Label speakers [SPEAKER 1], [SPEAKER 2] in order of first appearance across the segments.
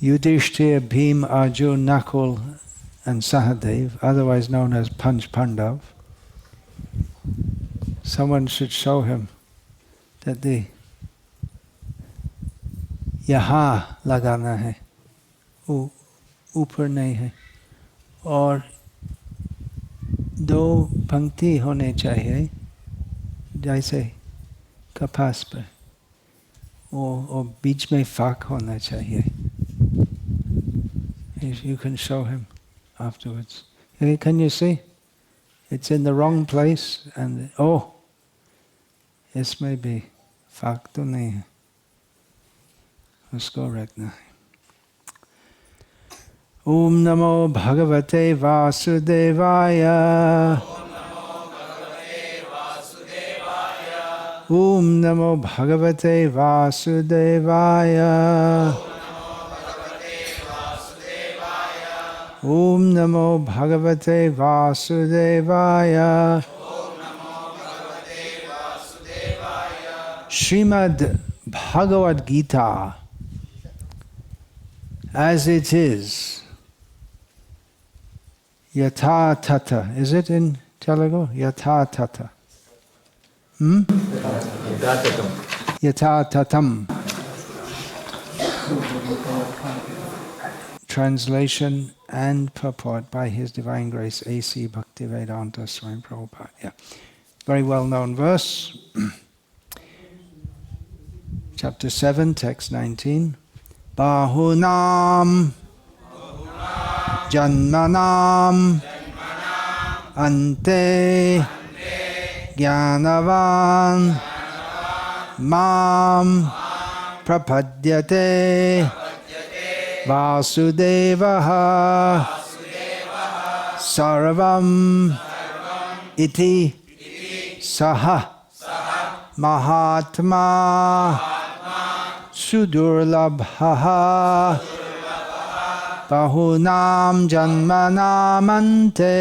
[SPEAKER 1] Yudhishthir, Bhim, Arjun, Nakul and Sahadev, otherwise known as Panch Pandav, someone should show him that the yaha lagana hai, ऊपर नहीं है, और दो पंक्ति होने चाहिए जैसे कपास पर, और बीच में फाक होना चाहिए. You can show him afterwards. Can you see? It's in the wrong place, and इसमें भी फाक तो नहीं है. उसको रखना है. Om Namo Bhagavate Vasudevaya. Om Namo Bhagavate Vasudevaya. Om Namo Bhagavate Vasudevaya. Srimad Bhagavad-gita, as it is, yatha tata. Is it in Telugu? Yatha tata. Yatha tatam. Translation and purport by His Divine Grace A.C. Bhaktivedanta Swami Prabhupada. Yeah. Very well known verse. Chapter 7, text 19. Bahunam Janmanam Ante Jnanavan Mam Prapadyate Vasudevaha Sarvam Iti Saha Mahatma Sudurlabhaha Bahunam Janmanamante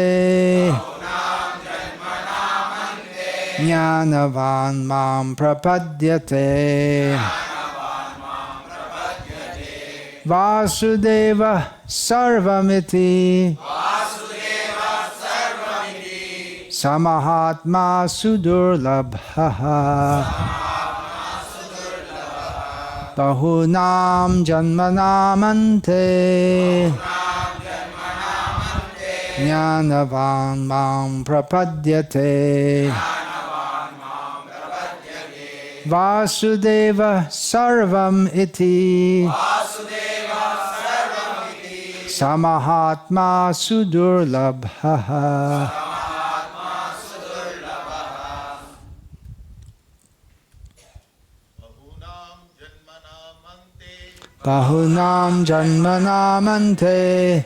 [SPEAKER 1] Jnanavan Mam Prapadyate Vasudeva Sarvamiti Samahatma Sudurlabhaha Bahunam Janmanamante Jnanavan Mam Prapadyate Vasudeva Sarvam Iti Samahatma Sudurlabhaha. Bahunam Janmanamante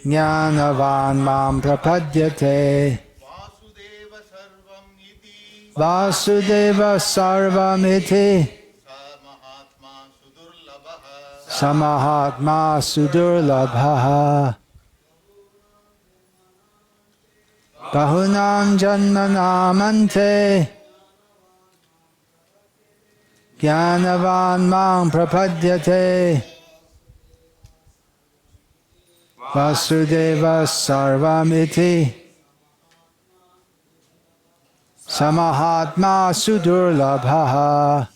[SPEAKER 1] Jnanavan Mam Prapadyate Vasudeva Sarvamiti Samahatma Sudurlabhaha. Bahunam Janmanamante Jnanavan Mam Prapadyate Vasudeva Sarvamiti Samahatma Sudurlabhaha.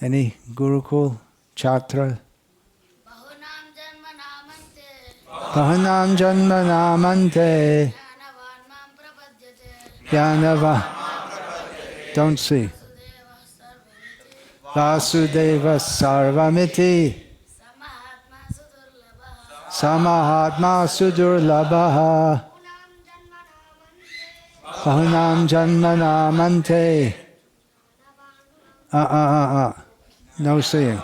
[SPEAKER 1] Any Gurukul Chatra? Bahunam Janmanamante Jnanavan. Don't see. Vasudeva Sarvamiti Samahatma Sudurlabhaha. Bahunam Janmanamante. No seeing.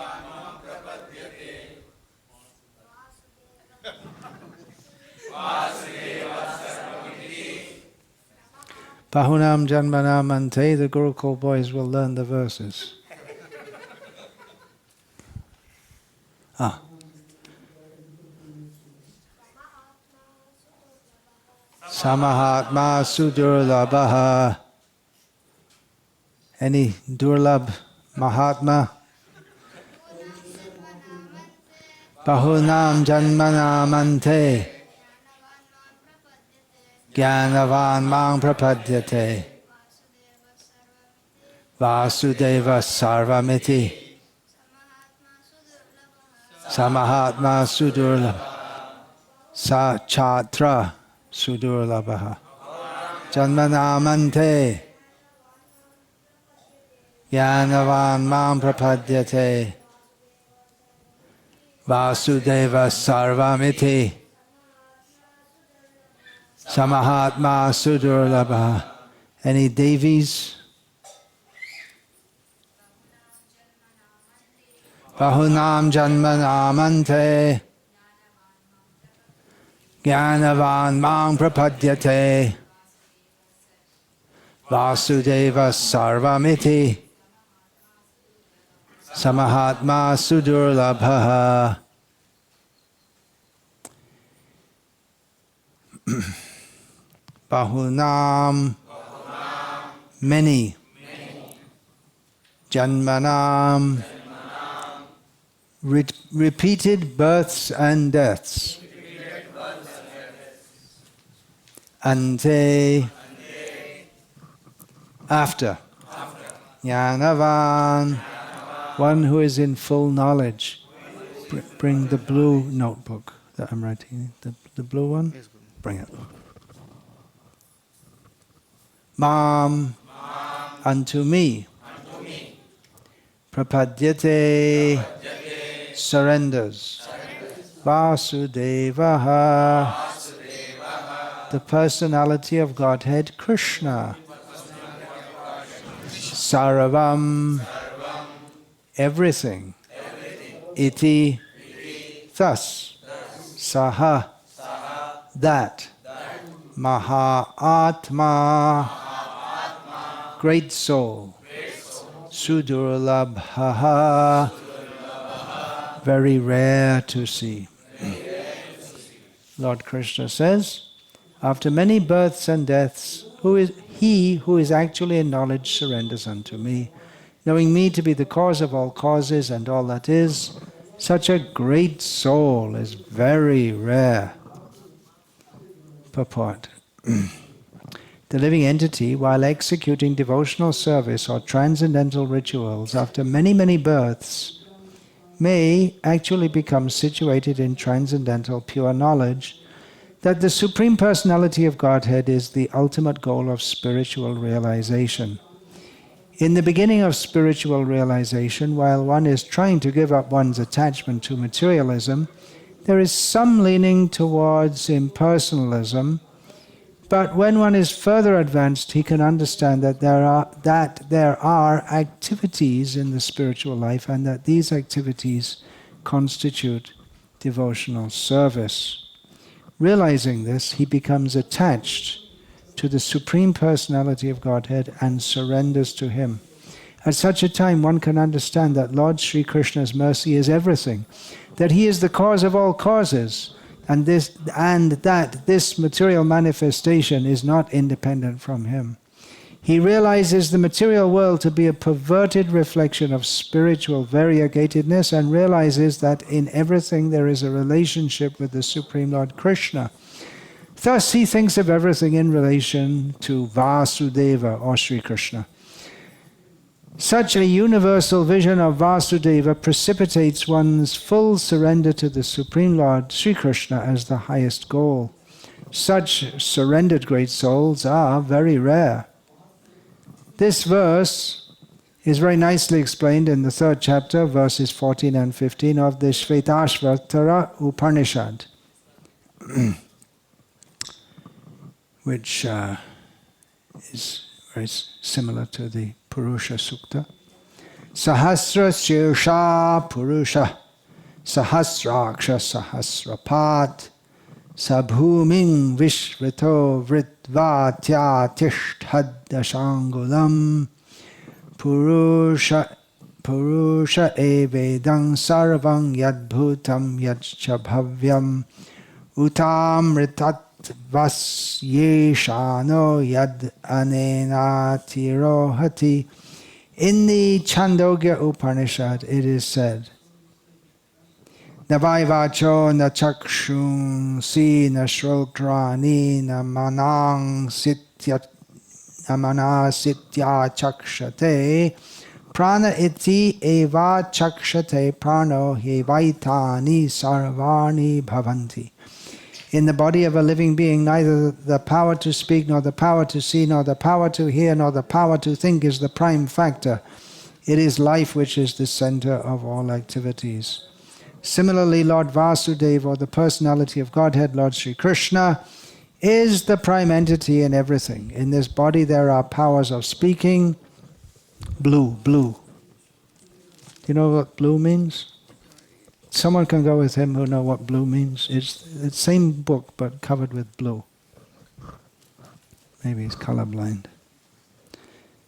[SPEAKER 1] Bahunam Janmanamante, the Gurukul boys will learn the verses. Samahatma Sudurlabhaha. Any Durlabh Mahatma Bahunam janmanam ante Jnanavan mang prapadyate Vasudeva sarvamiti Samahatma sudurlabha Sa chatra sudurlabha Janmanamante Jnanavan mang prapadyate Vasudeva sarvamiti Samahatma sudurlabha. Any Devis? Bahunam janmanamante Jnanavan mang prapadyate Vasudeva sarvamiti Samahatma sudurlabha. Bahunam, many. Janmanam, repeated births and deaths. Ante, after. Jnanavan, one who is in full knowledge. Bring the blue notebook that I'm writing. The blue one? Bring it. Mam, unto me. Prapadyate, surrenders. Vasudevaha, the personality of Godhead, Krishna. Sarvam, everything. Iti, thus. Saha, that. Mahatma, great soul. Sudurlabha, very rare to see. Lord Krishna says, after many births and deaths, he who is actually in knowledge surrenders unto me, knowing me to be the cause of all causes and all that is. Such a great soul is very rare. Purport. The living entity, while executing devotional service or transcendental rituals, after many, many births, may actually become situated in transcendental pure knowledge that the Supreme Personality of Godhead is the ultimate goal of spiritual realization. In the beginning of spiritual realization, while one is trying to give up one's attachment to materialism, there is some leaning towards impersonalism. But when one is further advanced, he can understand that there are activities in the spiritual life and that these activities constitute devotional service. Realizing this, he becomes attached to the Supreme Personality of Godhead and surrenders to Him. At such a time, one can understand that Lord Sri Krishna's mercy is everything, that He is the cause of all causes, and that this material manifestation is not independent from Him. He realizes the material world to be a perverted reflection of spiritual variegatedness and realizes that in everything there is a relationship with the Supreme Lord Krishna. Thus he thinks of everything in relation to Vasudeva or Sri Krishna. Such a universal vision of Vasudeva precipitates one's full surrender to the Supreme Lord Sri Krishna as the highest goal. Such surrendered great souls are very rare. This verse is very nicely explained in the 3rd chapter, verses 14 and 15 of the Shvetashvatara Upanishad, which is very similar to the Purusha Sukta. Sahasra Shirsha Purusha Sahasraksha Sahasrapat Sabhuming Vishvato Vritvatya Tishthaddashangulam Purusha Evedang Sarvang Yadbhutam Yadchabhavyam Utamritat Vasyeshano Yad Anena Tirohati. In the Chandogya Upanishad it is said, Na vaivacho na chakshunsi na shrokrani na manang sitya amana sitya chakshate prana iti eva chakshate prano hevaitani sarvani bhavanti. In the body of a living being, neither the power to speak, nor the power to see, nor the power to hear, nor the power to think is the prime factor. It is life which is the center of all activities. Similarly, Lord Vasudeva, or the personality of Godhead, Lord Sri Krishna, is the prime entity in everything. In this body there are powers of speaking. Blue. Do you know what blue means? Someone can go with him who know what blue means. It's the same book but covered with blue. Maybe he's colorblind.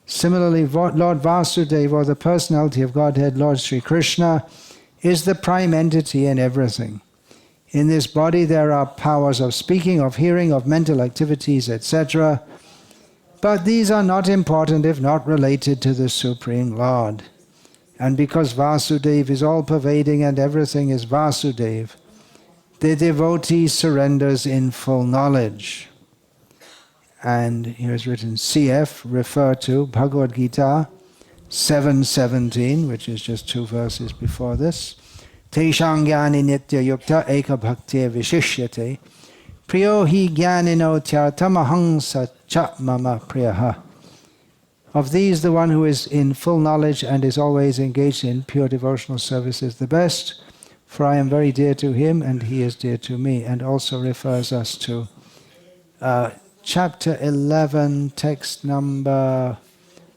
[SPEAKER 1] Similarly, Lord Vasudeva, or the personality of Godhead, Lord Sri Krishna, is the prime entity in everything. In this body there are powers of speaking, of hearing, of mental activities, etc. But these are not important if not related to the Supreme Lord. And because Vasudeva is all-pervading and everything is Vasudeva, the devotee surrenders in full knowledge. And here is written, CF, refer to Bhagavad-gita 7:17, which is just 2 verses before this. Teshang gyani nitya yukta eka bhakti vishishyate priyo hi gyanino tyartamahang sacha mama priyaha. Of these, the one who is in full knowledge and is always engaged in pure devotional service is the best, for I am very dear to him and he is dear to me, and also refers us to chapter 11, text number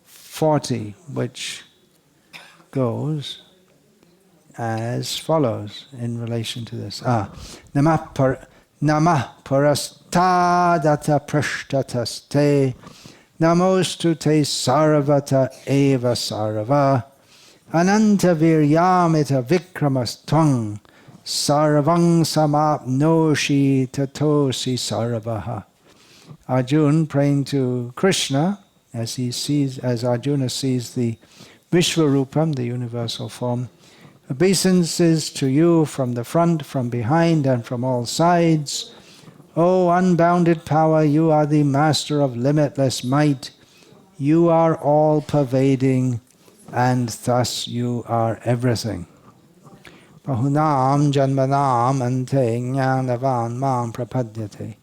[SPEAKER 1] 40, which goes as follows in relation to this. Namah parastadata prashtataste namostu te sarvata eva sarva ananta viryamita vikramastang sarvang samapnoshi tatosi sarvaha. Arjuna praying to Krishna as Arjuna sees the Vishvarupam, the universal form, obeisances to you from the front, from behind, and from all sides. O unbounded power, you are the master of limitless might. You are all-pervading, and thus you are everything. Bahunam janmanam ante jnanavan mam prapadyate.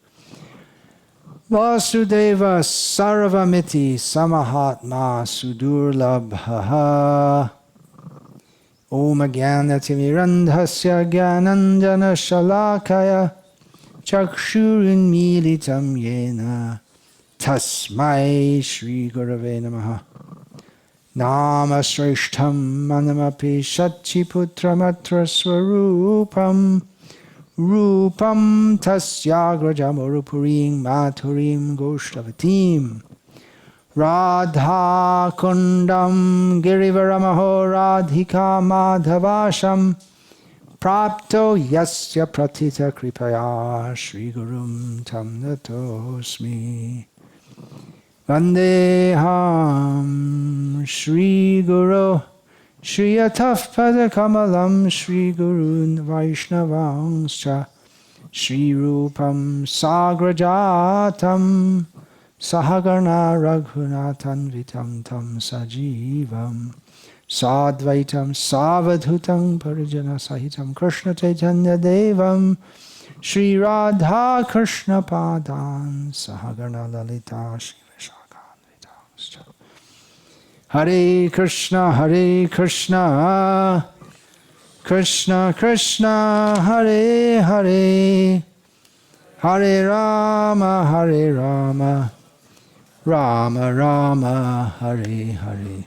[SPEAKER 1] Vasudeva sarvamiti samahatma sudurlabhaha. Om jnanatimirandhasya jnananjana shalakaya chakshurinmilitam yena tasmai Shri Gurave Namaha. Nama shreshtham manamapi shachiputramatra swarupam rupam tasyagrajam urupurim maturim goshtavatim radha kundam girivaramaho radhika madhavasham prapto yasya pratita kripaya Shri Gurum tam natosmi. Vandeham Shri Guru Shri Ataf Padakamalam Shri Gurun Vaishnavangscha Shri Rupam Sagrajatam Sahagarna Raghunathan Vitam Tam Sajivam Sadvaitam Savadhutam Parijana Sahitam Krishna Chaitanya Devam Shri Radha Krishna Padan Sahagarna Lalita Shri Vishakan Vitamscha. Hare Krishna, Krishna Krishna, Hare Hare, Hare Rama, Rama Rama, Hare Hare.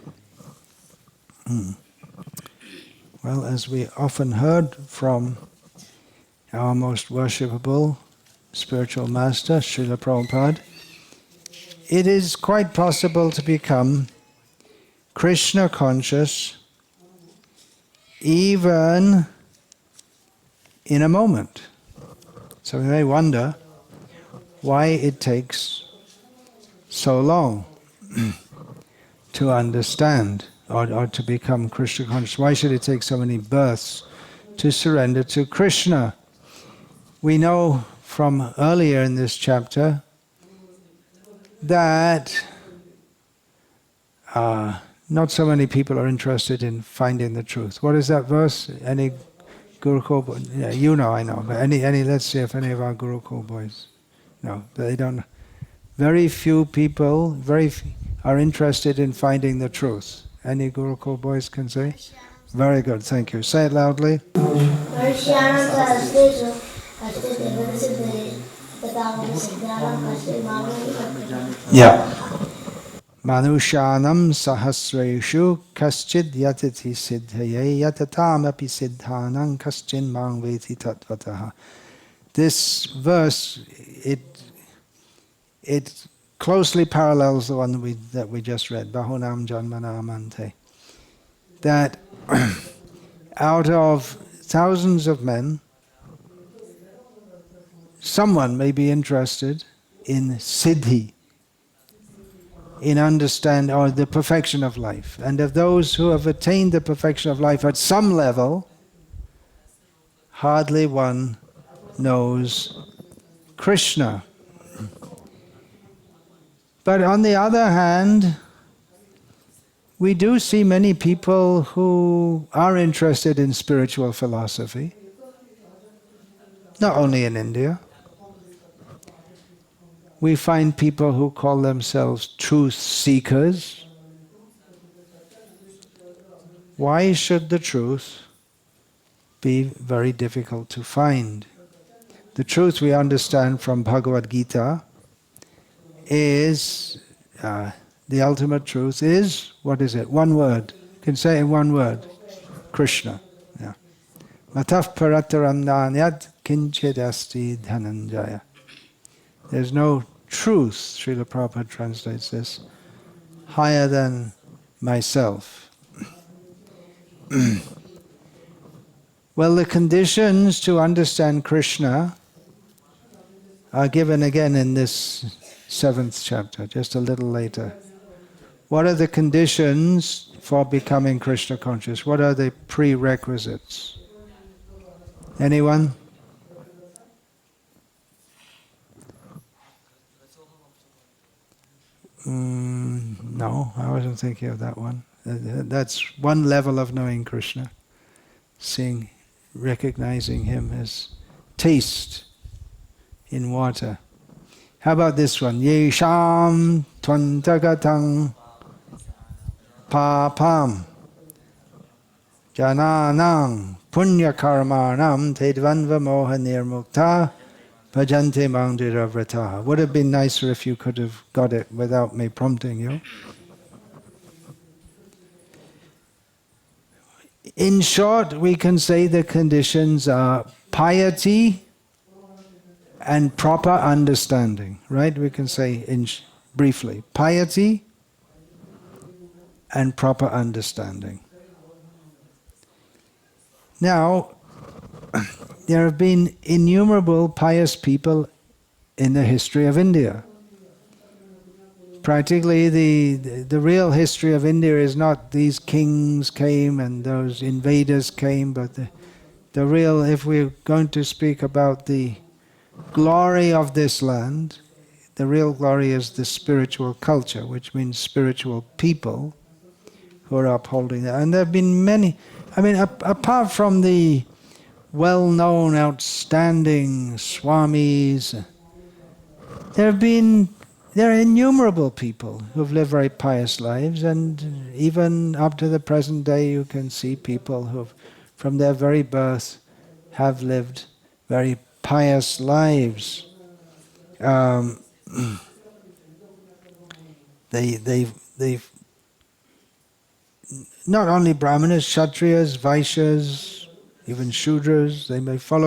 [SPEAKER 1] Well, as we often heard from our most worshipable spiritual master, Srila Prabhupada, it is quite possible to become Krishna conscious even in a moment. So we may wonder why it takes so long to understand or to become Krishna conscious. Why should it take so many births to surrender to Krishna. We know from earlier in this chapter that not so many people are interested in finding the truth. What is that verse? Any Gurukul boy? Yeah, you know, I know. But let's see if any of our Gurukul boys know. They don't. Very few people, are interested in finding the truth. Any Gurukul boys can say? Very good, thank you. Say it loudly. Yeah. Manushanam sahasreshu kaschid yatati siddhaye yatatam api siddhanam kaschin mang veti tatvataha. This verse, it closely parallels the one that we just read, Bahunam Janmanamante. That out of thousands of men, someone may be interested in siddhi, in understand or the perfection of life. And of those who have attained the perfection of life at some level, hardly one knows Krishna. But on the other hand, we do see many people who are interested in spiritual philosophy, not only in India. We find people who call themselves truth seekers. Why should the truth be very difficult to find? The truth we understand from Bhagavad-gita is, the ultimate truth is, what is it? One word. You can say it in one word. Krishna. Yeah. Mataf parataram nanyat kinchid asti dhananjaya. There's no truth, Srila Prabhupada translates this, higher than myself. Well, the conditions to understand Krishna are given again in this 7th chapter, just a little later. What are the conditions for becoming Krishna conscious? What are the prerequisites? Anyone? No, I wasn't thinking of that one. That's one level of knowing Krishna. Seeing, recognizing Him as taste in water. How about this one? Yesham tvantagatang papam jananang punyakarmanam tedvanva moha nirmukta bhajante mangdiravrataha. Would have been nicer if you could have got it without me prompting you. In short, we can say the conditions are piety and proper understanding, right? We can say briefly, piety and proper understanding. Now, there have been innumerable pious people in the history of India. Practically, the real history of India is not these kings came and those invaders came, but the real, if we're going to speak about the glory of this land, the real glory is the spiritual culture, which means spiritual people who are upholding that. And there have been many, apart from the well-known, outstanding swamis, there are innumerable people who have lived very pious lives, and even up to the present day you can see people who, from their very birth, have lived very pious lives. They've not only Brahmanas, Kshatriyas, Vaishyas, even Shudras,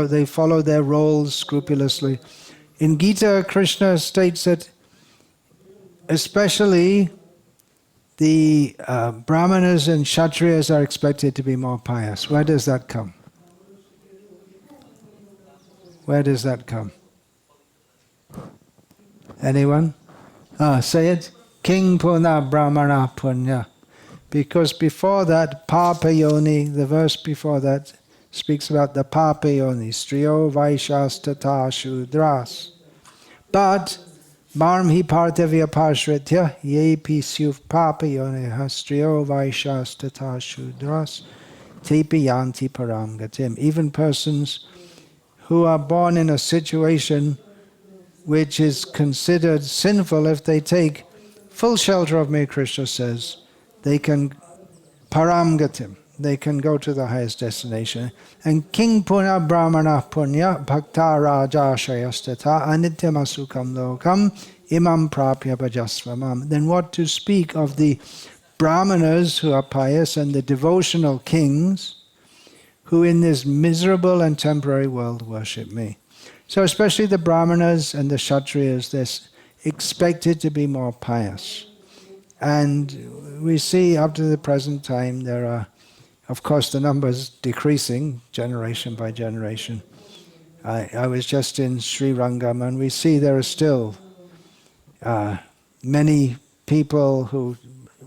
[SPEAKER 1] they follow their roles scrupulously. In Gita, Krishna states that especially the Brahmanas and Kshatriyas are expected to be more pious. Where does that come? Where does that come? Anyone? Say it. King Puna Brahmana Punya. Because before that, Papa Yoni, the verse before that, speaks about the papayoni, striyo vaishas tata shudras. But marmhi partavya parshritya yepi syuv papayone striyo vaishas tata shudras tepi yanti param gatim. Even persons who are born in a situation which is considered sinful, if they take full shelter of me, Krishna says, they can param gatim. They can go to the highest destination. And King Puna Brahmana Punya Bhakta Raja Shayastata Anityam Asukam Lokam Imam Prapya Bhajasvamam. Then what to speak of the Brahmanas who are pious and the devotional kings who in this miserable and temporary world worship me. So especially the Brahmanas and the Kshatriyas, they're expected to be more pious. And we see up to the present time there are, of course, the numbers decreasing generation by generation. I was just in Sri Rangam and we see there are still many people who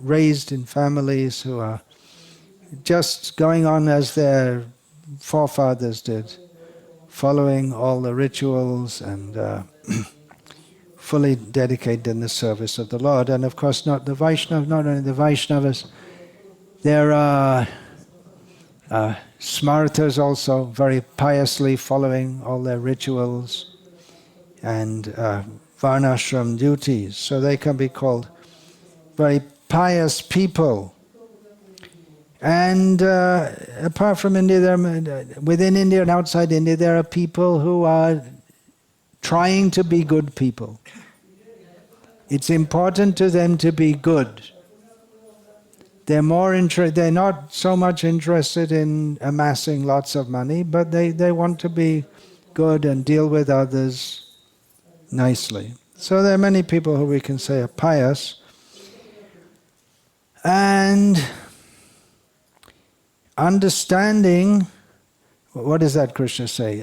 [SPEAKER 1] raised in families who are just going on as their forefathers did, following all the rituals and fully dedicated in the service of the Lord. And of course not only the Vaishnavas, there are Smartas also, very piously following all their rituals and varnashram duties. So they can be called very pious people. And apart from India, within India and outside India, there are people who are trying to be good people. It's important to them to be good. They're not so much interested in amassing lots of money, but they want to be good and deal with others nicely. So there are many people who we can say are pious. And understanding, what does that Krishna say?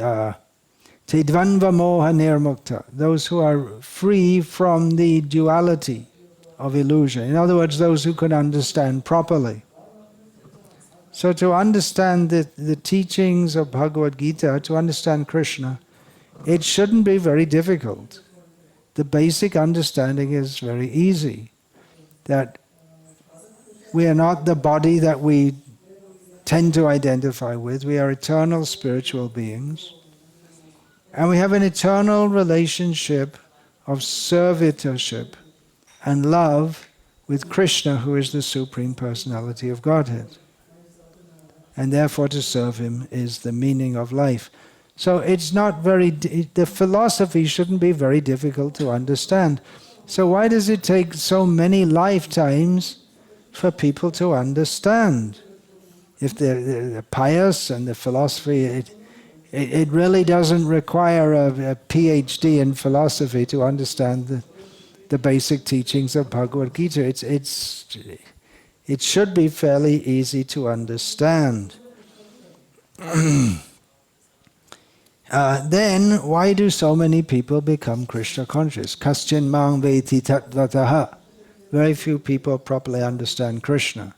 [SPEAKER 1] Tidvanva moha nirmukta, those who are free from the duality of illusion. In other words, those who can understand properly. So to understand the teachings of Bhagavad-gita, to understand Krishna, it shouldn't be very difficult. The basic understanding is very easy. That we are not the body that we tend to identify with. We are eternal spiritual beings. And we have an eternal relationship of servitorship and love with Krishna, who is the Supreme Personality of Godhead. And therefore to serve Him is the meaning of life. So it's not the philosophy shouldn't be very difficult to understand. So why does it take so many lifetimes for people to understand? If they're pious and the philosophy, it really doesn't require a PhD in philosophy to understand the basic teachings of Bhagavad-gita. It should be fairly easy to understand. Then, why do so many people become Krishna conscious? Kaschin mang veti tatvataha. Very few people properly understand Krishna.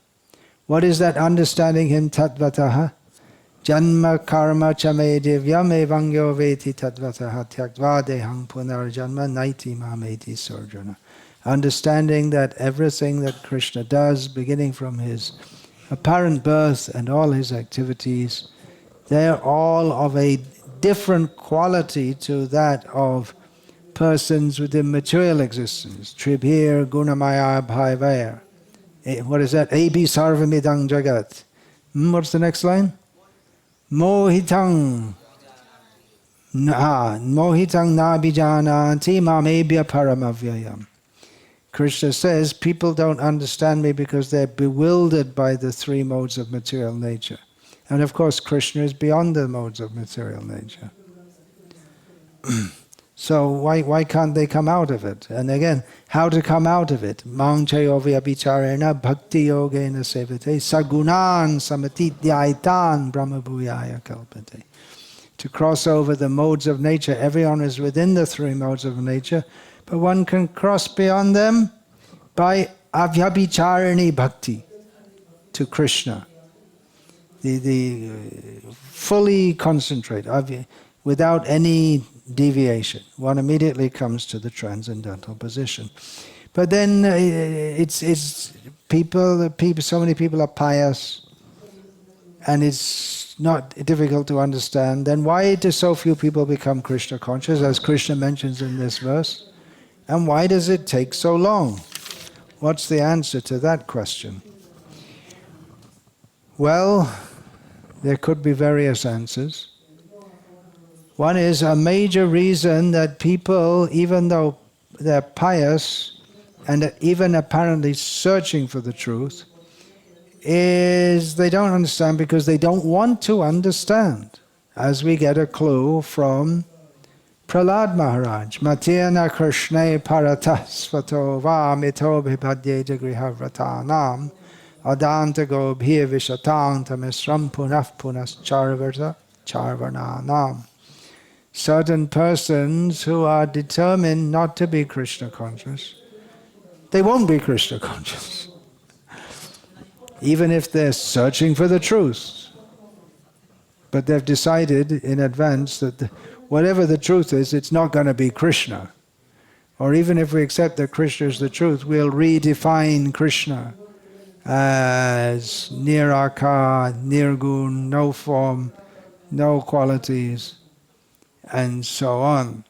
[SPEAKER 1] What is that understanding Him tatvataha? Janma karma chame divyam evangyo veti tatvataha tyaktva dehang punarjanma naiti mameti sarjana. Understanding that everything that Krishna does, beginning from His apparent birth and all His activities, they are all of a different quality to that of persons within material existence. Tribhir gunamaya bhaivaya. What is that? Ebi sarvamidang jagat. What's the next line? Mohitang na bijananti mamebhya paramavyayam. Krishna says, people don't understand me because they're bewildered by the three modes of material nature. And of course, Krishna is beyond the modes of material nature. So why can't they come out of it? And again, how to come out of it? Mang chayovya bicharena bhakti yogena sevate sagunan samatidhyaitan brahmabhuyaya kalpate. To cross over the modes of nature, everyone is within the three modes of nature, but one can cross beyond them by avyabhicharani bhakti to Krishna. fully concentrate, without any deviation. One immediately comes to the transcendental position. But then it's people. So many people are pious, and it's not difficult to understand. Then why do so few people become Krishna conscious, as Krishna mentions in this verse? And why does it take so long? What's the answer to that question? Well, there could be various answers. One is a major reason that people, even though they're pious and even apparently searching for the truth, is they don't understand because they don't want to understand, as we get a clue from Prahlad Maharaj. Matyena Krishne paratasvato va mito bhipadyeta grihavratanam adanta gobhir vishatanta misram punaf punas charvarnanam. Certain persons who are determined not to be Krishna conscious, they won't be Krishna conscious. Even if they're searching for the truth. But they've decided in advance that whatever the truth is, it's not going to be Krishna. Or even if we accept that Krishna is the truth, we'll redefine Krishna as niraka, nirgun, no form, no qualities, and so on.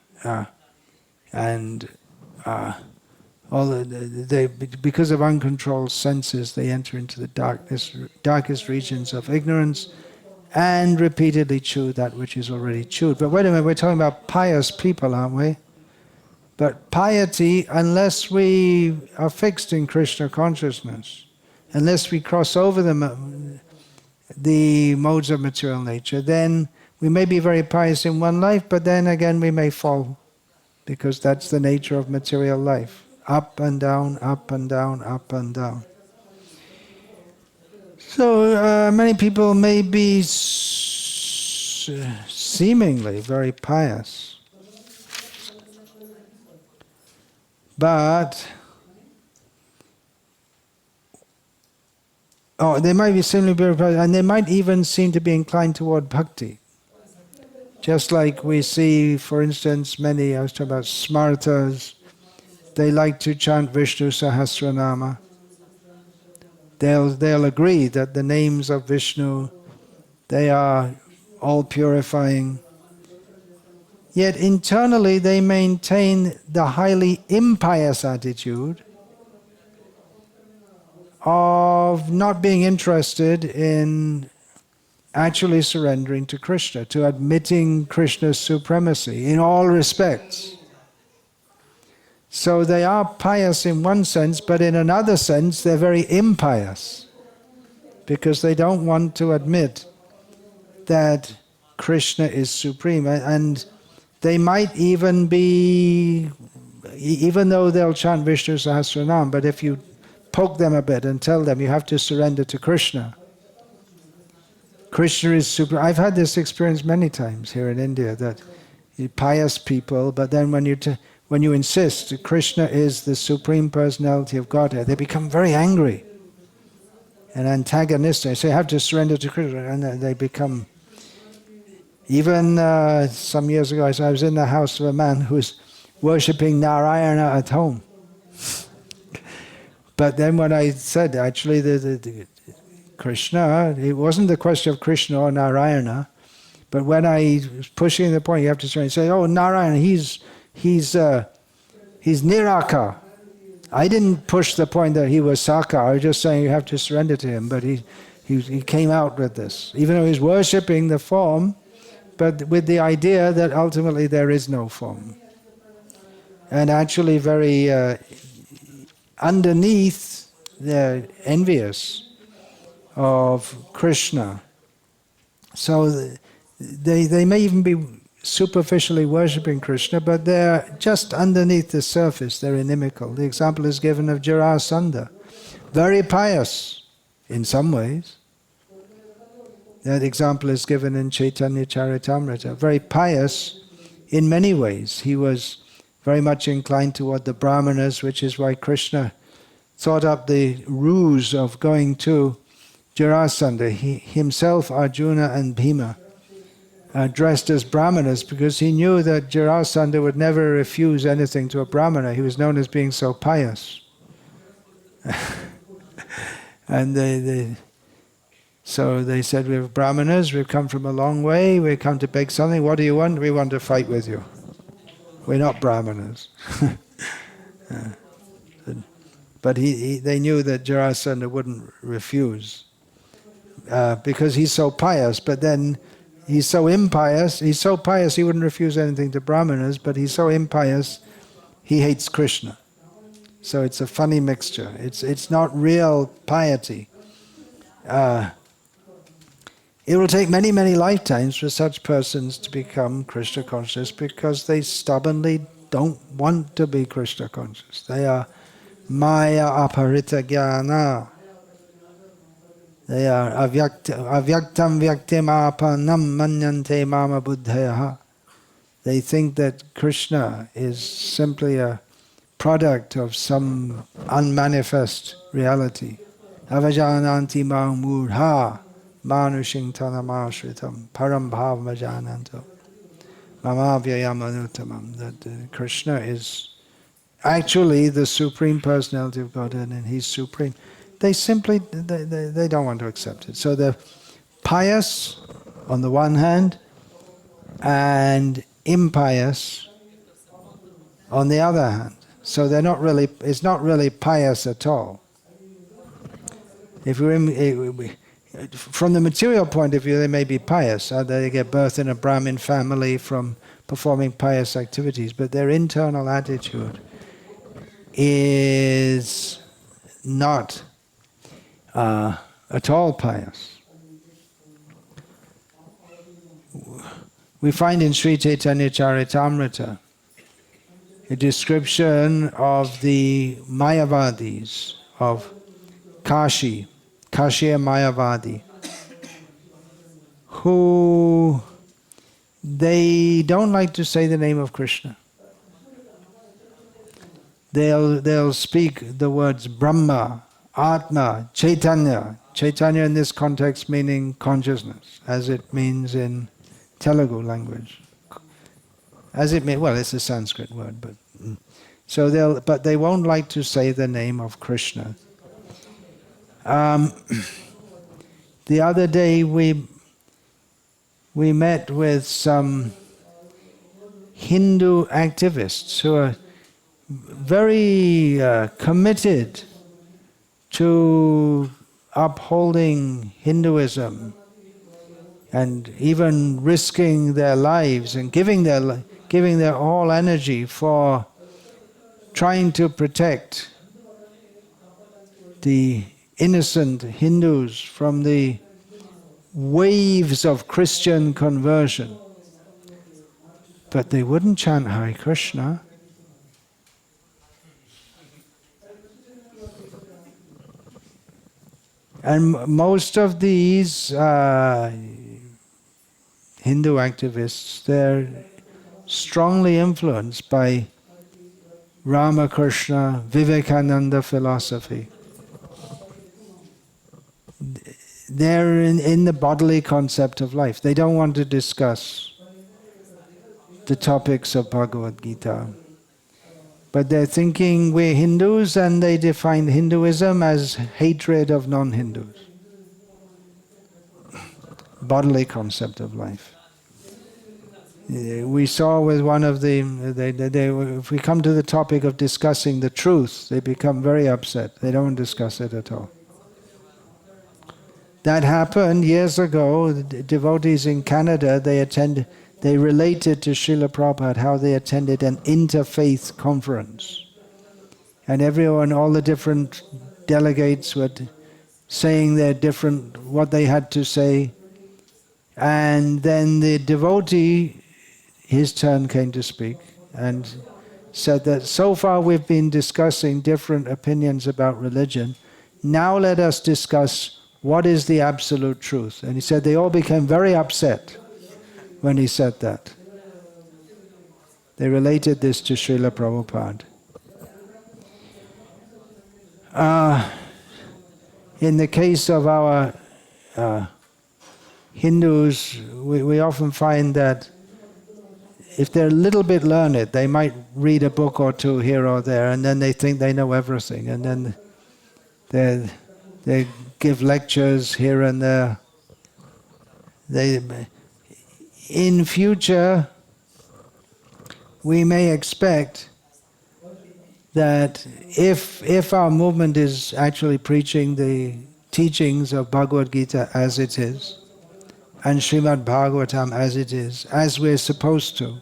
[SPEAKER 1] Because of uncontrolled senses, they enter into the darkest regions of ignorance and repeatedly chew that which is already chewed. But wait a minute, we're talking about pious people, aren't we? But piety, unless we are fixed in Krishna consciousness, unless we cross over the modes of material nature, then we may be very pious in one life, but then again we may fall, because that's the nature of material life. Up and down, up and down, up and down. So many people may be seemingly very pious, but they might be seemingly very pious, and they might even seem to be inclined toward bhakti. Just like we see, for instance, I was talking about smartas. They like to chant Vishnu Sahasranama. They'll agree that the names of Vishnu, they are all purifying. Yet internally they maintain the highly impious attitude of not being interested in actually surrendering to Krishna, to admitting Krishna's supremacy in all respects. So they are pious in one sense, but in another sense they're very impious, because they don't want to admit that Krishna is supreme. And they might even be, even though they'll chant Vishnu Sahasranam, but if you poke them a bit and tell them you have to surrender to Krishna, Krishna is supreme. I've had this experience many times here in India, that pious people, but then when you insist that Krishna is the Supreme Personality of Godhead, they become very angry and antagonistic. They say, I have to surrender to Krishna, and they become... Even some years ago, I was in the house of a man who was worshipping Narayana at home. But then when I said, actually, the Krishna, it wasn't the question of Krishna or Narayana, but when I was pushing the point, you have to say, oh, Narayana, he's niraka. I didn't push the point that he was saka. I was just saying you have to surrender to him. But he came out with this, even though he's worshipping the form, but with the idea that ultimately there is no form. And actually, very underneath, they're envious of Krishna. So they may even be superficially worshipping Krishna, but they're just underneath the surface, they're inimical. The example is given of Jarasandha. Very pious in some ways. That example is given in Chaitanya Charitamrita. Very pious in many ways. He was very much inclined toward the Brahmanas, which is why Krishna thought up the ruse of going to Jarasandha, himself, Arjuna and Bhima, dressed as brahmanas because he knew that Jarasandha would never refuse anything to a brahmana. He was known as being so pious. And so they said, we're brahmanas, we've come from a long way, we've come to beg something. What do you want? We want to fight with you. We're not brahmanas. But they knew that Jarasandha wouldn't refuse because he's so pious, but then he's so impious. He's so pious he wouldn't refuse anything to brahmanas, but he's so impious he hates Krishna. So it's a funny mixture. It's not real piety. It will take many, many lifetimes for such persons to become Krishna conscious because they stubbornly don't want to be Krishna conscious. They are Maya aparita jnana. They are avyaktam vyaktim apanam manyante mama buddhayaha. They think that Krishna is simply a product of some unmanifest reality. Avajananti ma murha manushing tanamashritam param bhavma jananto mamavyayam anutamam. That Krishna is actually the Supreme Personality of Godhead and He's supreme. They simply, they don't want to accept it. So they're pious on the one hand and impious on the other hand. So they're not really, it's not really pious at all. If we're from the material point of view, they may be pious. They get birth in a Brahmin family from performing pious activities, but their internal attitude is not at all pious. We find in Sri Chaitanya Charitamrita a description of the Mayavadis of Kashi, Kashiya Mayavadi, who they don't like to say the name of Krishna. They'll speak the words Brahma, Atma, Chaitanya. Chaitanya in this context meaning consciousness, as it means in Telugu language. As it means, well, it's a Sanskrit word, but they won't like to say the name of Krishna. The other day we met with some Hindu activists who are very committed to upholding Hinduism and even risking their lives and giving their whole energy for trying to protect the innocent Hindus from the waves of Christian conversion. But they wouldn't chant Hare Krishna. And most of these Hindu activists, they're strongly influenced by Ramakrishna, Vivekananda philosophy. They're in the bodily concept of life. They don't want to discuss the topics of Bhagavad-gita. But they're thinking we're Hindus and they define Hinduism as hatred of non-Hindus. Bodily concept of life. We saw with one of if we come to the topic of discussing the truth, they become very upset. They don't discuss it at all. That happened years ago. The devotees in Canada, they related to Srila Prabhupada how they attended an interfaith conference. And everyone, all the different delegates were saying what they had to say. And then the devotee, his turn came to speak and said that so far we've been discussing different opinions about religion. Now let us discuss what is the absolute truth. And he said they all became very upset when he said that. They related this to Srila Prabhupada. In the case of our Hindus, we often find that if they're a little bit learned, they might read a book or two here or there, and then they think they know everything, and then they give lectures here and there. In future, we may expect that if our movement is actually preaching the teachings of Bhagavad-gita as it is, and Srimad Bhagavatam as it is, as we're supposed to,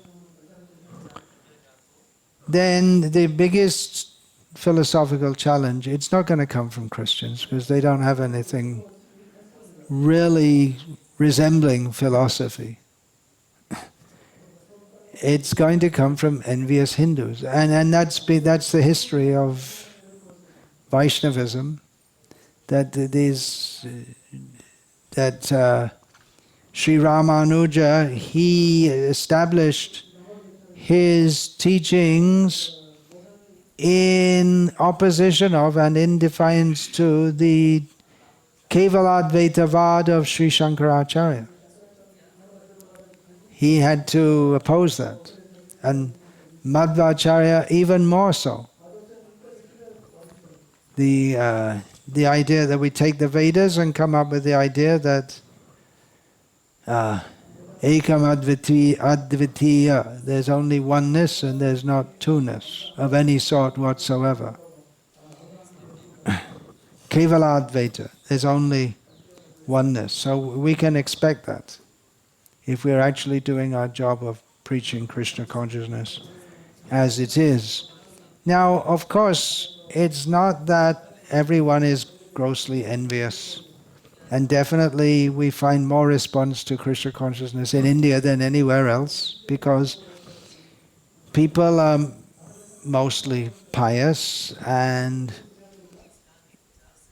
[SPEAKER 1] then the biggest philosophical challenge, it's not going to come from Christians, because they don't have anything really resembling philosophy. It's going to come from envious Hindus. And that's the history of Vaishnavism, that Sri Ramanuja, he established his teachings in opposition of and in defiance to the Kevaladvaitavad of Sri Shankaracharya. He had to oppose that, and Madhvacharya even more so. The idea that we take the Vedas and come up with the idea that Ekam Advitiya, there's only oneness and there's not two-ness of any sort whatsoever. Kevaladvaita, there's only oneness. So we can expect that if we're actually doing our job of preaching Krishna consciousness as it is. Now, of course, it's not that everyone is grossly envious. And definitely we find more response to Krishna consciousness in India than anywhere else, because people are mostly pious, and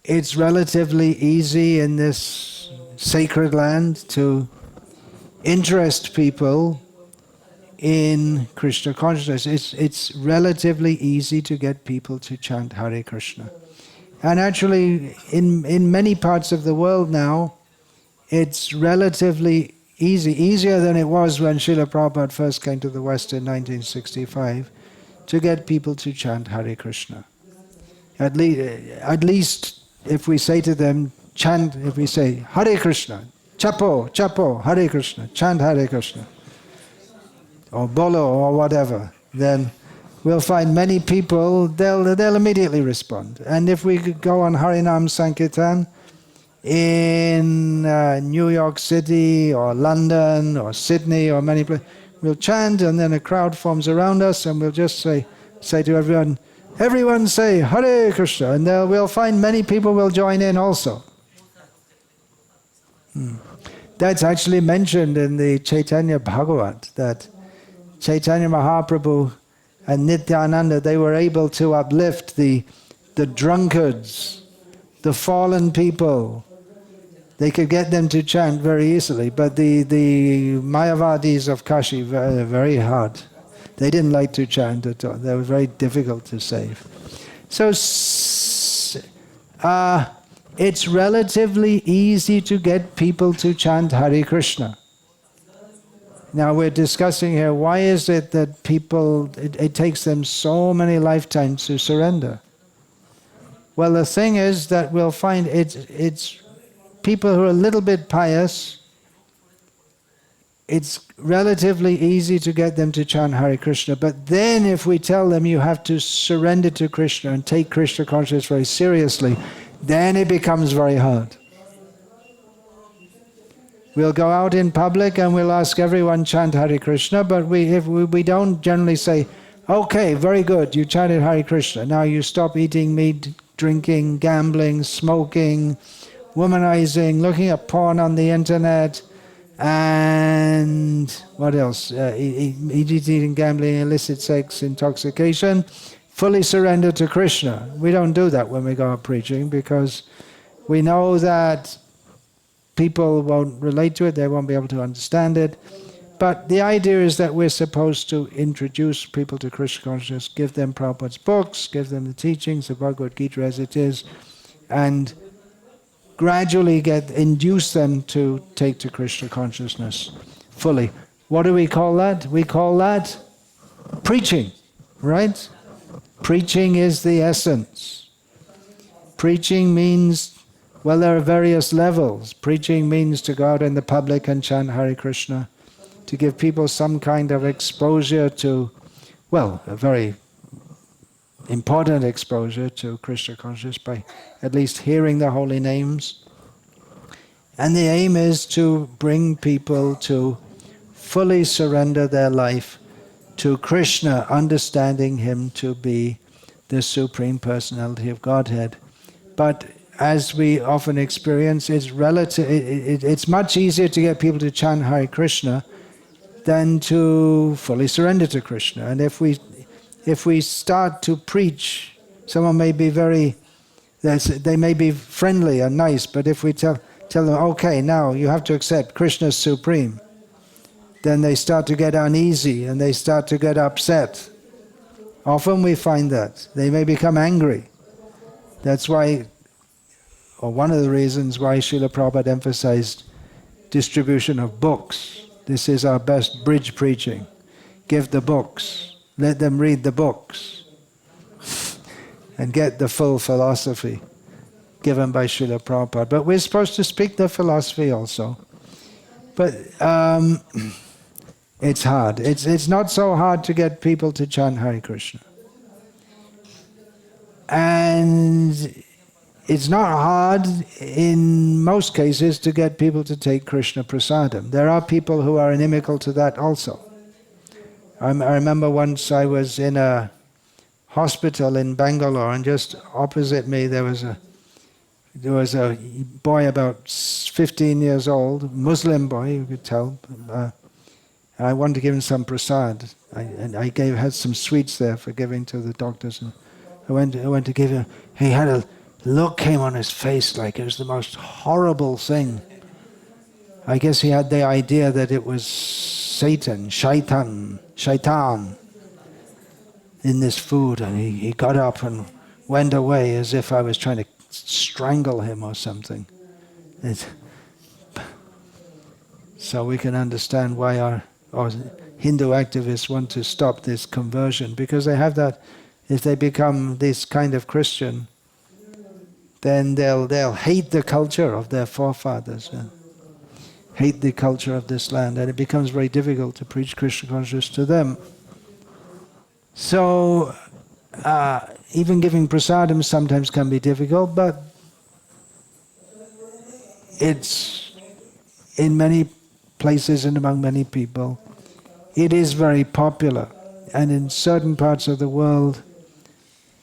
[SPEAKER 1] it's relatively easy in this sacred land to interest people in Krishna consciousness. It's relatively easy to get people to chant Hare Krishna. And actually, in many parts of the world now, it's relatively easy, easier than it was when Srila Prabhupada first came to the West in 1965, to get people to chant Hare Krishna. At least if we say to them, chant, if we say, Hare Krishna, chapo, chapo, Hare Krishna, chant Hare Krishna, or bolo, or whatever, then we'll find many people, they'll immediately respond. And if we could go on Harinam Sankirtan in New York City or London or Sydney or many places, we'll chant, and then a crowd forms around us, and we'll just say to everyone say Hare Krishna, and we'll find many people will join in also. That's actually mentioned in the Chaitanya Bhagavat, that Chaitanya Mahaprabhu and Nityananda, they were able to uplift the drunkards, the fallen people. They could get them to chant very easily, but the Mayavadis of Kashi, very, very hard. They didn't like to chant at all. They were very difficult to save. So it's relatively easy to get people to chant Hare Krishna. Now we're discussing here, why is it that people, it takes them so many lifetimes to surrender? Well, the thing is that we'll find it's people who are a little bit pious, it's relatively easy to get them to chant Hare Krishna. But then if we tell them you have to surrender to Krishna and take Krishna consciousness very seriously, then it becomes very hard. We'll go out in public and we'll ask everyone chant Hare Krishna, but we don't generally say, okay, very good, you chanted Hare Krishna. Now you stop eating meat, drinking, gambling, smoking, womanizing, looking at porn on the internet, and what else? Eating, gambling, illicit sex, intoxication. Fully surrender to Krishna. We don't do that when we go out preaching, because we know that people won't relate to it, they won't be able to understand it. But the idea is that we're supposed to introduce people to Krishna consciousness, give them Prabhupada's books, give them the teachings of Bhagavad-gita as it is, and gradually induce them to take to Krishna consciousness fully. What do we call that? We call that preaching, right? Preaching is the essence. Preaching means, well, there are various levels. Preaching means to go out in the public and chant Hare Krishna, to give people some kind of exposure to, well, a very important exposure to Krishna consciousness by at least hearing the holy names. And the aim is to bring people to fully surrender their life to Krishna, understanding him to be the Supreme Personality of Godhead. But as we often experience, it's much easier to get people to chant Hare Krishna than to fully surrender to Krishna. And if we start to preach, someone may be they may be friendly and nice, but if we tell them, okay, now you have to accept Krishna is supreme, then they start to get uneasy and they start to get upset. Often we find that. They may become angry. That's why, or one of the reasons why Srila Prabhupada emphasized distribution of books. This is our best bridge preaching. Give the books. Let them read the books and get the full philosophy given by Srila Prabhupada. But we're supposed to speak the philosophy also. But it's hard. It's not so hard to get people to chant Hare Krishna. And it's not hard in most cases to get people to take Krishna prasadam. There are people who are inimical to that also. I remember once I was in a hospital in Bangalore, and just opposite me there was a boy about 15 years old, Muslim boy, you could tell. I wanted to give him some prasad. I had some sweets there for giving to the doctors. And I went to give him. He had a look came on his face like it was the most horrible thing. I guess he had the idea that it was Satan, shaitan in this food, and he got up and went away as if I was trying to strangle him or something. So we can understand why our Hindu activists want to stop this conversion, because they have that. If they become this kind of Christian, then they'll hate the culture of their forefathers, hate the culture of this land, and it becomes very difficult to preach Krishna consciousness to them. So even giving prasadam sometimes can be difficult, but it's in many places and among many people, it is very popular. And in certain parts of the world,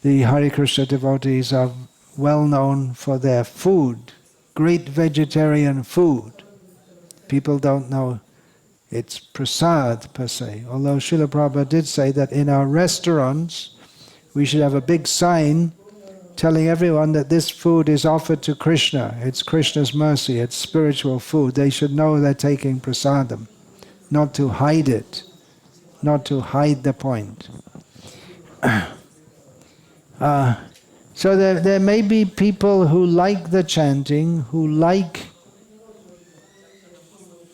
[SPEAKER 1] the Hare Krishna devotees are well known for their food, great vegetarian food. People don't know it's prasad per se, although Srila Prabhupada did say that in our restaurants we should have a big sign telling everyone that this food is offered to Krishna. It's Krishna's mercy, it's spiritual food. They should know they're taking prasadam, not to hide it, not to hide the point. So there may be people who like the chanting, who like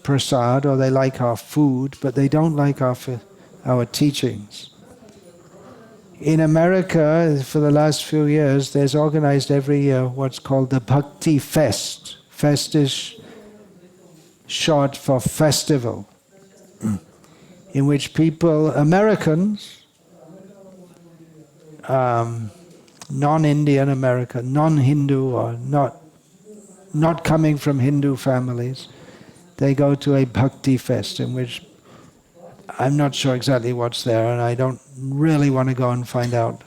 [SPEAKER 1] prasad, or they like our food, but they don't like our teachings. In America, for the last few years, there's organized every year what's called the Bhakti Fest. Fest is short for festival, in which people, Americans, non-Indian American, non-Hindu, or not coming from Hindu families, they go to a Bhakti Fest, in which I'm not sure exactly what's there, and I don't really want to go and find out.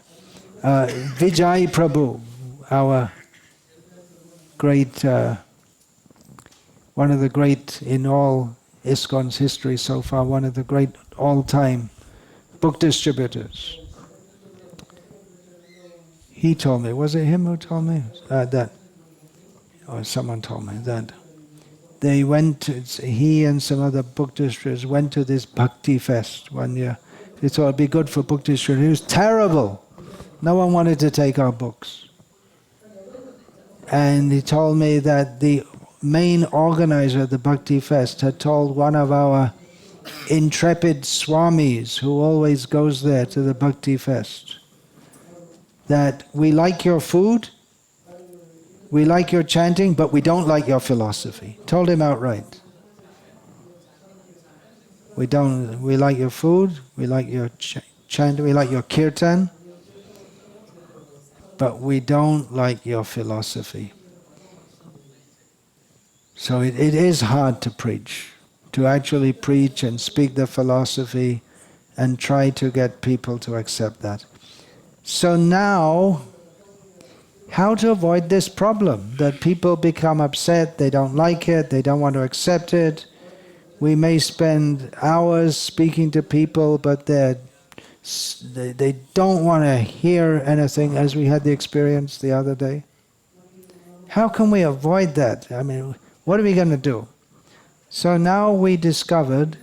[SPEAKER 1] Vijay Prabhu, our great, one of the great in all ISKCON's history so far, one of the great all-time book distributors. He told me, was it him who told me that, or someone told me that they went to, he and some other book distributors went to this Bhakti Fest one year. They thought it'd be good for book distributors. It was terrible. No one wanted to take our books. And he told me that the main organizer of the Bhakti Fest had told one of our intrepid swamis who always goes there to the Bhakti Fest that we like your food, we like your chanting, but we don't like your philosophy. Told him outright. We like your food, we like your chanting, we like your kirtan, but we don't like your philosophy. So it is hard to preach, to actually preach and speak the philosophy and try to get people to accept that. So now, how to avoid this problem, that people become upset, they don't like it, they don't want to accept it. We may spend hours speaking to people, but they don't want to hear anything, as we had the experience the other day. How can we avoid that? I mean, what are we going to do? So now we discovered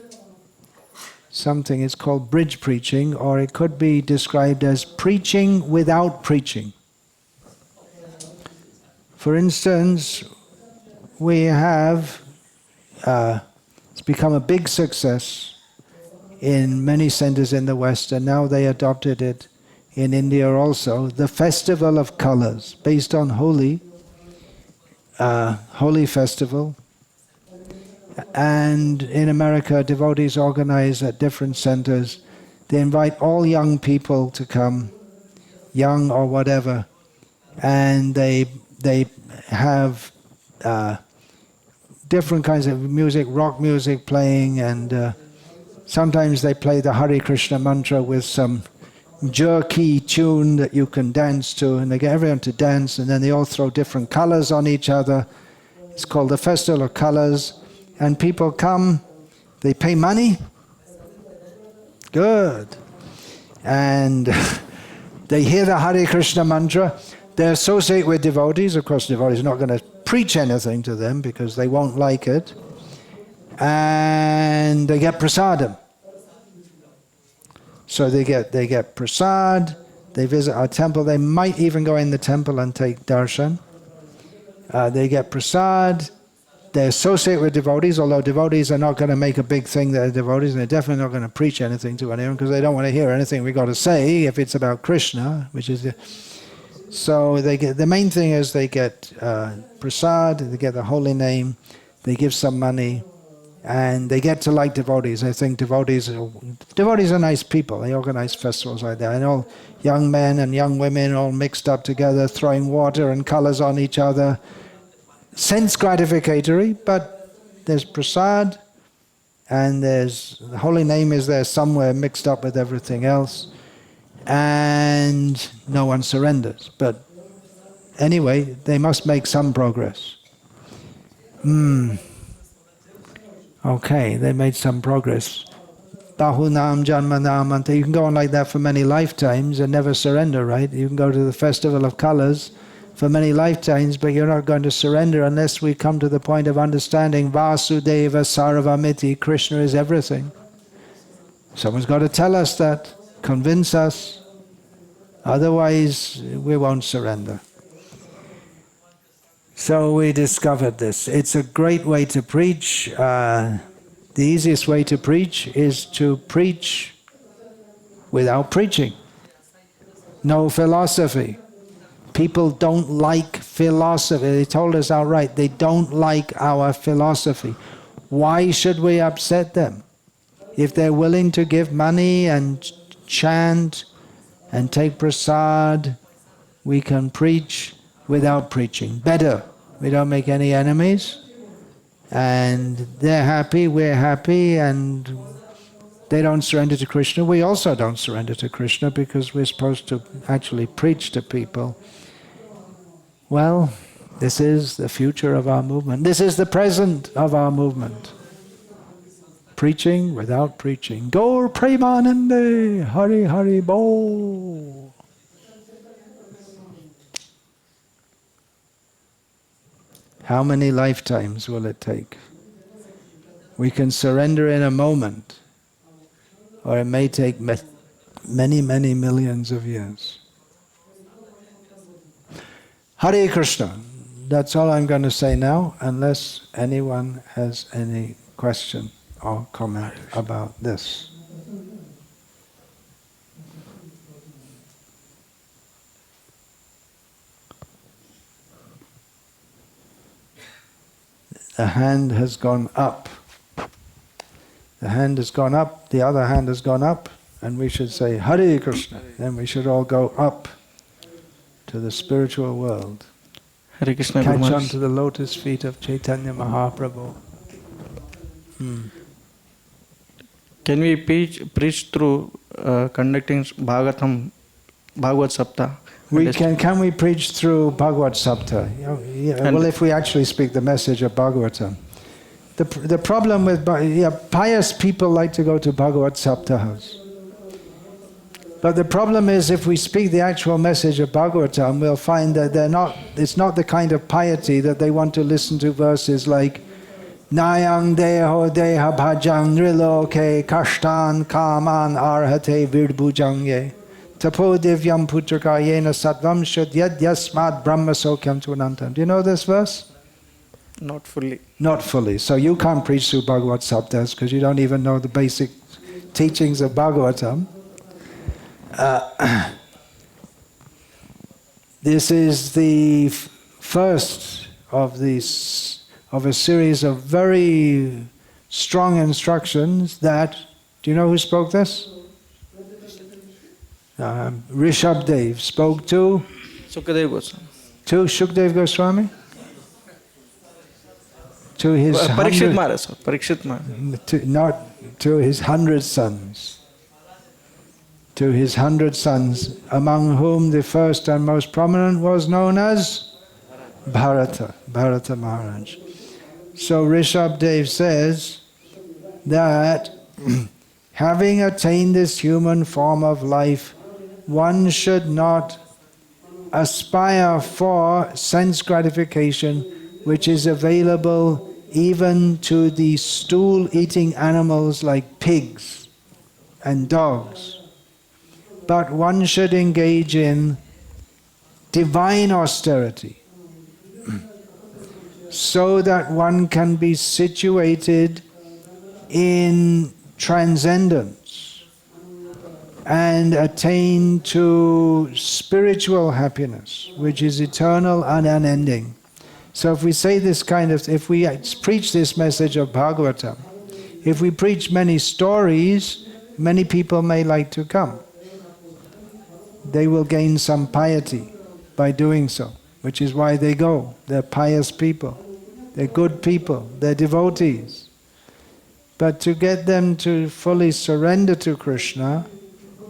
[SPEAKER 1] something, it's called bridge preaching, or it could be described as preaching without preaching. For instance, we have, it's become a big success in many centers in the West, and now they adopted it in India also, the Festival of Colors, based on Holi festival. And in America, devotees organize at different centers. They invite all young people to come, young or whatever, and they have different kinds of music, rock music playing, and sometimes they play the Hare Krishna mantra with some jerky tune that you can dance to, and they get everyone to dance, and then they all throw different colors on each other. It's called the Festival of Colors, and people come, they pay money, good, and they hear the Hare Krishna mantra, they associate with devotees. Of course, devotees are not going to preach anything to them because they won't like it, and they get prasadam. So they get prasad, they visit our temple, they might even go in the temple and take darshan. They get prasad, they associate with devotees, although devotees are not going to make a big thing that they're devotees, and they're definitely not going to preach anything to anyone because they don't want to hear anything we got to say if it's about Krishna, which is so they get, the main thing is they get prasad, they get the holy name, they give some money, and they get to like devotees. I think devotees are nice people. They organize festivals like that. And all young men and young women all mixed up together, throwing water and colors on each other. Sense gratificatory, but there's prasad, and there's the holy name is there somewhere mixed up with everything else, and no one surrenders. But anyway, they must make some progress. Okay, they made some progress. Bahunam Janmanam Anta. You can go on like that for many lifetimes and never surrender, right? You can go to the Festival of Colors for many lifetimes, but you're not going to surrender unless we come to the point of understanding Vasudeva Sarvamiti, Krishna is everything. Someone's got to tell us that, convince us, otherwise we won't surrender. So we discovered this. It's a great way to preach. The easiest way to preach is to preach without preaching. No philosophy. People don't like philosophy. They told us outright, they don't like our philosophy. Why should we upset them? If they're willing to give money and chant and take prasad, we can preach without preaching. Better. We don't make any enemies. And they're happy, we're happy, and they don't surrender to Krishna. We also don't surrender to Krishna because we're supposed to actually preach to people. Well, this is the future of our movement. This is the present of our movement. Preaching without preaching. Gaur Premanande, Hari Hari Bo. How many lifetimes will it take? We can surrender in a moment, or it may take many, many millions of years. Hare Krishna. that's all I'm going to say now, unless anyone has any question or comment about this. The hand has gone up. The hand has gone up, the other hand has gone up, and we should say Hare Krishna. Then we should all go up to the spiritual world.
[SPEAKER 2] Hare Krishna.
[SPEAKER 1] Catch on to the lotus feet of Chaitanya Mahaprabhu.
[SPEAKER 2] Can we preach through conducting Bhagavad Sapta?
[SPEAKER 1] Can we preach through Bhagavad Sapta? Well, if we actually speak the message of Bhagavatam. The problem with pious people like to go to Bhagavad Saptahas. But the problem is, if we speak the actual message of Bhagavatam, we'll find that it's not the kind of piety that they want to listen to verses like Nayang deho deha bhajang nriloke kashtan kaman arhate virbhujangye tapo divyam putraka yena sattvam shudyad yasmad brahma sokyam tunantam. Do you know this verse?
[SPEAKER 2] Not fully.
[SPEAKER 1] Not fully. So you can't preach through Bhagavad Saptas because you don't even know the basic teachings of Bhagavatam. This is the first of a series of very strong instructions that, do you know who spoke this? Rishabdev spoke to?
[SPEAKER 2] Sukadev Goswami.
[SPEAKER 1] To Shukdev Goswami? To his
[SPEAKER 2] Parikshit Maharaj.
[SPEAKER 1] Not to his 100 sons. To his 100 sons, among whom the first and most prominent was known as Bharata Maharaj. So Rishabdev says that having attained this human form of life, one should not aspire for sense gratification which is available even to the stool-eating animals like pigs and dogs. But one should engage in divine austerity so that one can be situated in transcendence and attain to spiritual happiness, which is eternal and unending. So if we say this if we preach this message of Bhagavatam, if we preach many stories, many people may like to come. They will gain some piety by doing so, which is why they go. They're pious people. They're good people. They're devotees. But to get them to fully surrender to Krishna,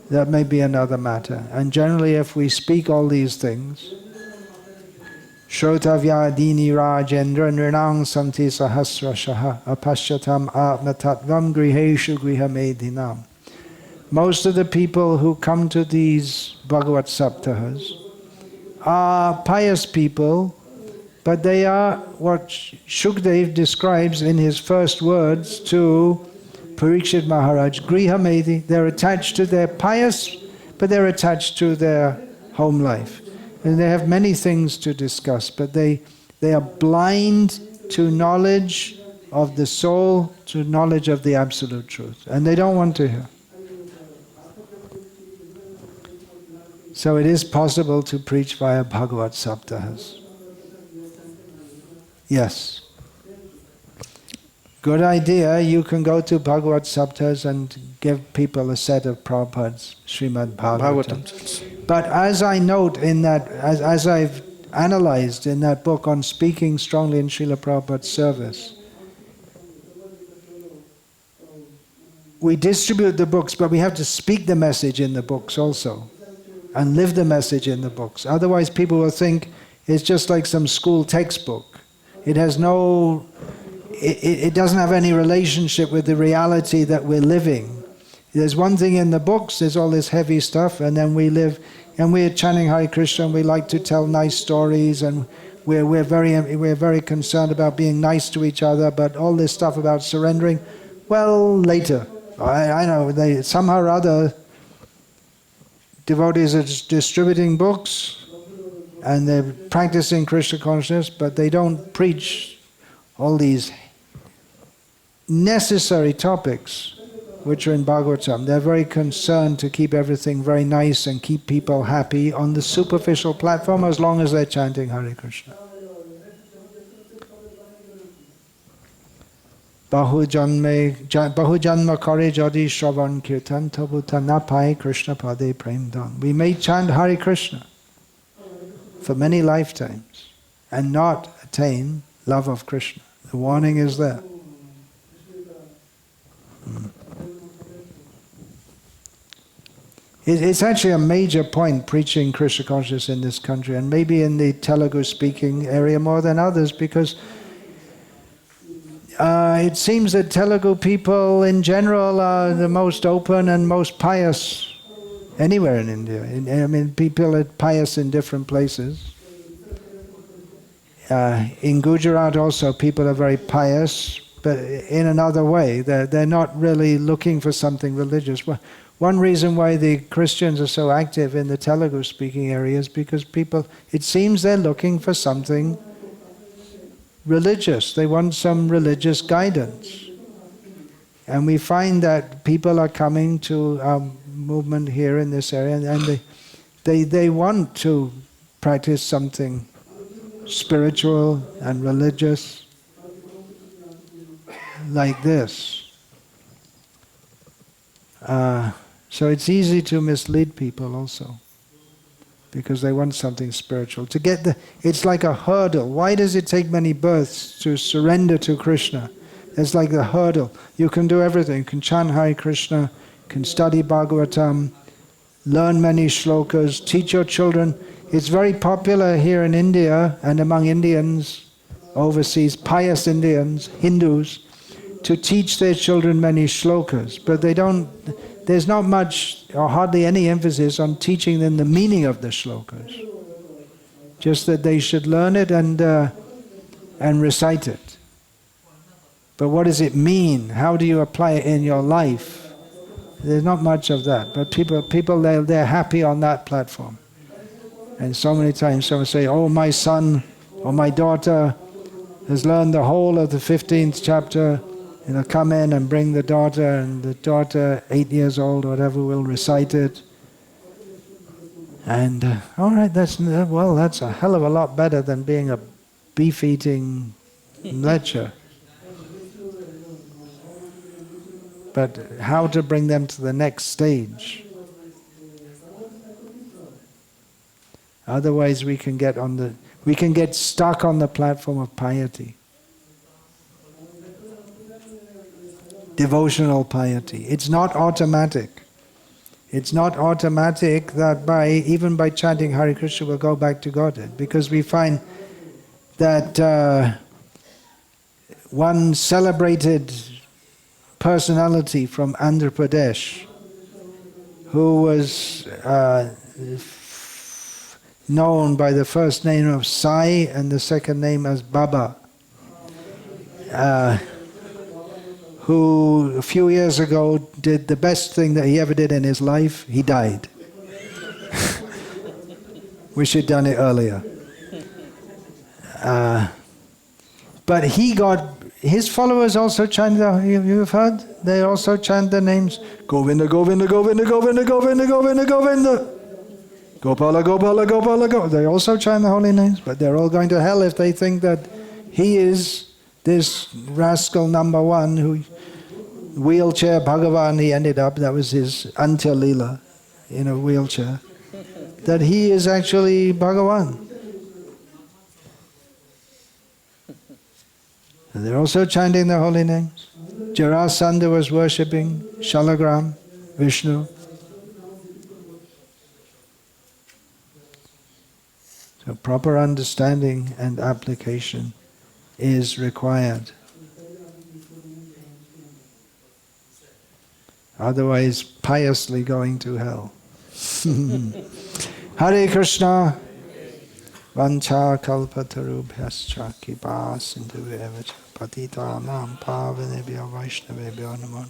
[SPEAKER 1] that may be another matter. And generally, if we speak all these things, Shrotavyadini Rajendra Nrinang Santi Sahasrashaha Apashyatam Atmatatvam Griheshu Grihamedinam. Most of the people who come to these Bhagavad Saptahas are pious people, but they are what Shukdev describes in his first words to Parikshit Maharaj, Grihamedi. They're attached to their pious, but they're attached to their home life. And they have many things to discuss, but they are blind to knowledge of the soul, to knowledge of the absolute truth. And they don't want to hear. So it is possible to preach via Bhagavad Saptahas. Yes. Good idea. You can go to Bhagavad Saptahas and give people a set of Prabhupada's Srimad Bhagavatam. But as I note in that, as I've analyzed in that book on speaking strongly in Srila Prabhupada's service, we distribute the books, but we have to speak the message in the books also, and live the message in the books. Otherwise people will think it's just like some school textbook. It has no, it doesn't have any relationship with the reality that we're living. There's one thing in the books, there's all this heavy stuff, and then we live, and we're chanting Hare Krishna, and we like to tell nice stories, and we're very concerned about being nice to each other, but all this stuff about surrendering, well, later. I know, somehow or other, devotees are distributing books, and they're practicing Krishna consciousness, but they don't preach all these necessary topics which are in Bhagavatam. They're very concerned to keep everything very nice and keep people happy on the superficial platform as long as they're chanting Hare Krishna. Bahu janma kare jadi shravan kirtan tabuta napai Krishna pade prem dan. We may chant Hare Krishna for many lifetimes and not attain love of Krishna. The warning is there. It's actually a major point preaching Krishna consciousness in this country, and maybe in the Telugu speaking area more than others, because it seems that Telugu people in general are the most open and most pious anywhere in India. I mean, people are pious in different places. In Gujarat also, people are very pious, but in another way. They're not really looking for something religious. One reason why the Christians are so active in the Telugu-speaking area is because people, it seems they're looking for something religious. They want some religious guidance. And we find that people are coming to our movement here in this area, and they want to practice something spiritual and religious like this. So it's easy to mislead people also, because they want something spiritual. It's like a hurdle. Why does it take many births to surrender to Krishna? It's like the hurdle. You can do everything. You can chant Hare Krishna, can study Bhagavatam, learn many shlokas, teach your children. It's very popular here in India and among Indians overseas, pious Indians, Hindus, to teach their children many shlokas, but there's not much or hardly any emphasis on teaching them the meaning of the shlokas. Just that they should learn it and recite it. But what does it mean? How do you apply it in your life? There's not much of that. But people they're happy on that platform. And so many times someone say, oh, my son or my daughter has learned the whole of the 15th chapter. Come in and bring the daughter, and the daughter, 8 years old or whatever, will recite it. And, all right, that's a hell of a lot better than being a beef-eating lecture. But how to bring them to the next stage? Otherwise we can get stuck on the platform of piety. Devotional piety. It's not automatic. It's not automatic that even by chanting Hare Krishna we'll go back to Godhead, because we find that one celebrated personality from Andhra Pradesh, who was known by the first name of Sai and the second name as Baba, who a few years ago did the best thing that he ever did in his life. He died. Wish he'd done it earlier. But his followers also chant, you've heard? They also chant the names, Govinda, Govinda, Govinda, Govinda, Govinda, Govinda, Govinda. Gopala, Gopala, Gopala, Gopala. They also chant the holy names, but they're all going to hell if they think that he is this rascal number one who wheelchair Bhagavan, he ended up, that was his Antya-lila, in a wheelchair, that he is actually Bhagavan. And they're also chanting the holy names. Jarasandha was worshipping Shalagram, Vishnu. So proper understanding and application is required. Otherwise, piously going to hell. Hare Krishna. Vancha kalpatarubhyascha kipa sindhu evacha patitanam pavanebhyo vaishnavebhyo namo.